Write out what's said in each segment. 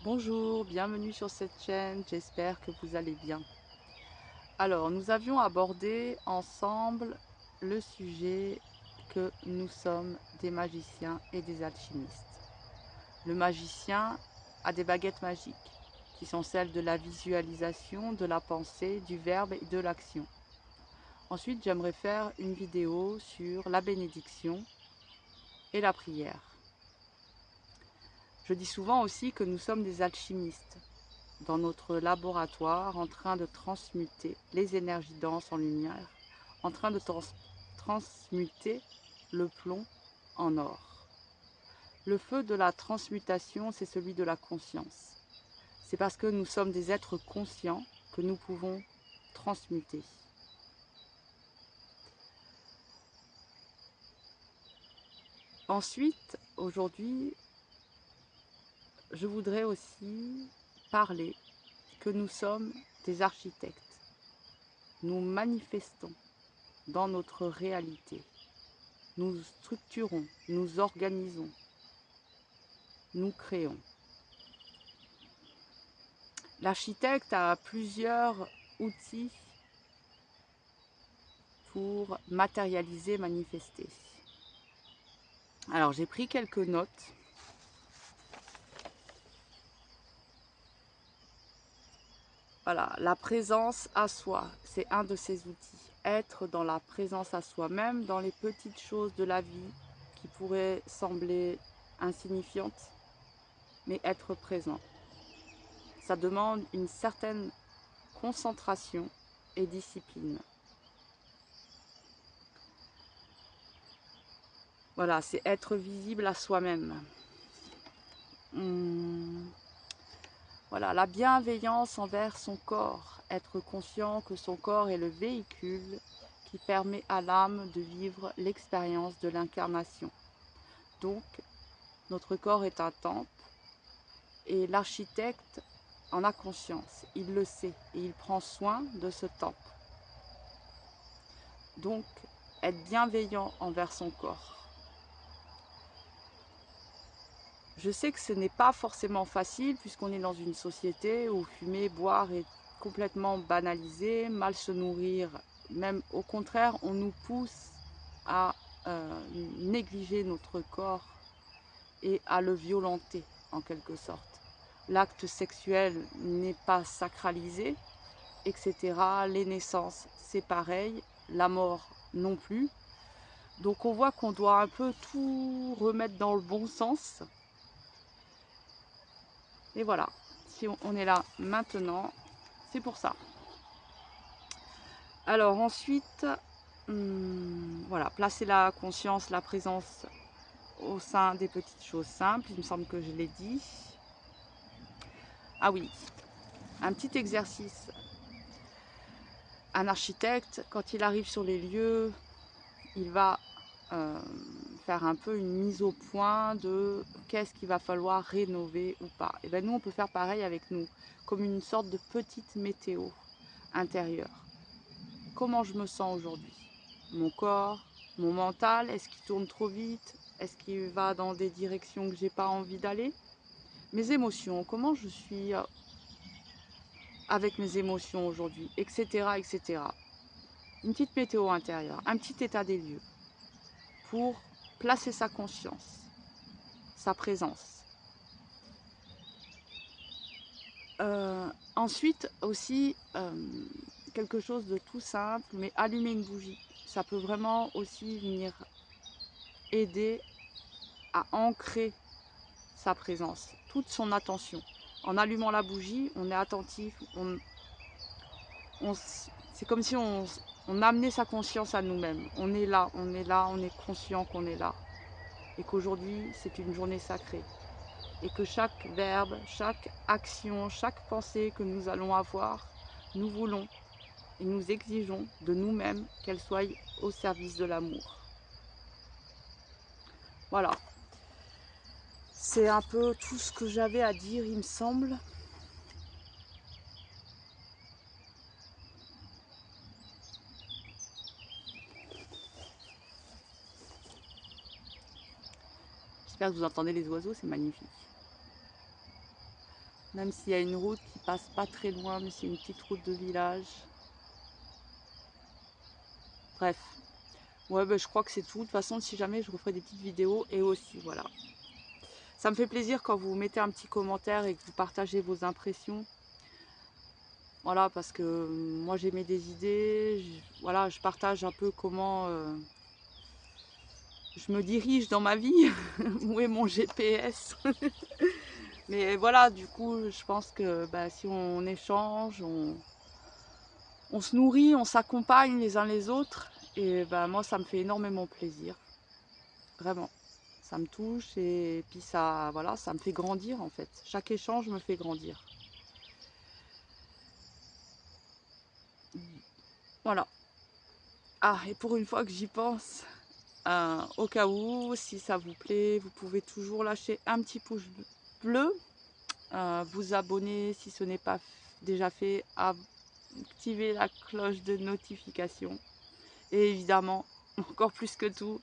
Bonjour, bienvenue sur cette chaîne, j'espère que vous allez bien. Alors, nous avions abordé ensemble le sujet que nous sommes des magiciens et des alchimistes. Le magicien a des baguettes magiques, qui sont celles de la visualisation, de la pensée, du verbe et de l'action. Ensuite, j'aimerais faire une vidéo sur la bénédiction et la prière. Je dis souvent aussi que nous sommes des alchimistes dans notre laboratoire en train de transmuter les énergies denses en lumière, en train de transmuter le plomb en or. Le feu de la transmutation, c'est celui de la conscience. C'est parce que nous sommes des êtres conscients que nous pouvons transmuter. Ensuite, aujourd'hui, je voudrais aussi parler que nous sommes des architectes. Nous manifestons dans notre réalité. Nous structurons, nous organisons, nous créons. L'architecte a plusieurs outils pour matérialiser, manifester. Alors j'ai pris quelques notes. Voilà, la présence à soi, c'est un de ces outils. Être dans la présence à soi, même dans les petites choses de la vie qui pourraient sembler insignifiantes, mais être présent. Ça demande une certaine concentration et discipline. Voilà, c'est être visible à soi-même. Voilà, la bienveillance envers son corps, être conscient que son corps est le véhicule qui permet à l'âme de vivre l'expérience de l'incarnation. Donc, notre corps est un temple et l'architecte en a conscience, il le sait et il prend soin de ce temple. Donc, être bienveillant envers son corps. Je sais que ce n'est pas forcément facile puisqu'on est dans une société où fumer, boire est complètement banalisé, mal se nourrir, même au contraire, on nous pousse à négliger notre corps et à le violenter en quelque sorte. L'acte sexuel n'est pas sacralisé, etc. Les naissances, c'est pareil, la mort non plus. Donc on voit qu'on doit un peu tout remettre dans le bon sens. Et voilà, si on est là maintenant, c'est pour ça. Alors ensuite, voilà, placer la conscience, la présence au sein des petites choses simples. Il me semble que je l'ai dit. Ah oui, un petit exercice. Un architecte, quand il arrive sur les lieux, il va faire un peu une mise au point de qu'est-ce qu'il va falloir rénover ou pas. Et bien nous, on peut faire pareil avec nous, comme une sorte de petite météo intérieure. Comment je me sens aujourd'hui? Mon corps, mon mental, est-ce qu'il tourne trop vite? Est-ce qu'il va dans des directions que j'ai pas envie d'aller? Mes émotions, comment je suis avec mes émotions aujourd'hui, etc., etc. Une petite météo intérieure, un petit état des lieux pour placer sa conscience, sa présence. Ensuite aussi, quelque chose de tout simple, mais allumer une bougie. Ça peut vraiment aussi venir aider à ancrer sa présence, toute son attention. En allumant la bougie, on est attentif, c'est comme si on amenait sa conscience à nous-mêmes. On est là, on est conscient qu'on est là. Et qu'aujourd'hui, c'est une journée sacrée. Et que chaque verbe, chaque action, chaque pensée que nous allons avoir, nous voulons et nous exigeons de nous-mêmes qu'elle soit au service de l'amour. Voilà. C'est un peu tout ce que j'avais à dire, il me semble. J'espère que vous entendez les oiseaux, c'est magnifique. Même s'il y a une route qui passe pas très loin, mais c'est une petite route de village. Bref. Ouais, bah, je crois que c'est tout. De toute façon, si jamais je referai des petites vidéos et aussi, voilà. Ça me fait plaisir quand vous mettez un petit commentaire et que vous partagez vos impressions. Voilà, parce que moi j'ai mis des idées, voilà, je partage un peu comment je me dirige dans ma vie, où est mon GPS. Mais voilà, du coup, je pense que bah, si on échange, on se nourrit, on s'accompagne les uns les autres. Et bah, moi, ça me fait énormément plaisir. Vraiment. Ça me touche et puis ça, voilà, ça me fait grandir en fait. Chaque échange me fait grandir. Voilà. Ah, et pour une fois que j'y pense, au cas où, si ça vous plaît, vous pouvez toujours lâcher un petit pouce bleu, vous abonner si ce n'est pas déjà fait, activer la cloche de notification et évidemment, encore plus que tout,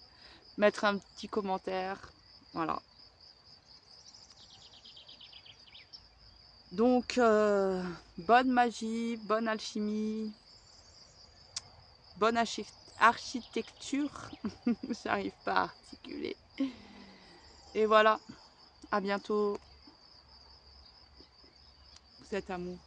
mettre un petit commentaire. Voilà. Donc, bonne magie, bonne alchimie, bonne architecture. J'arrive pas à articuler. Et voilà, à bientôt. Vous êtes amour.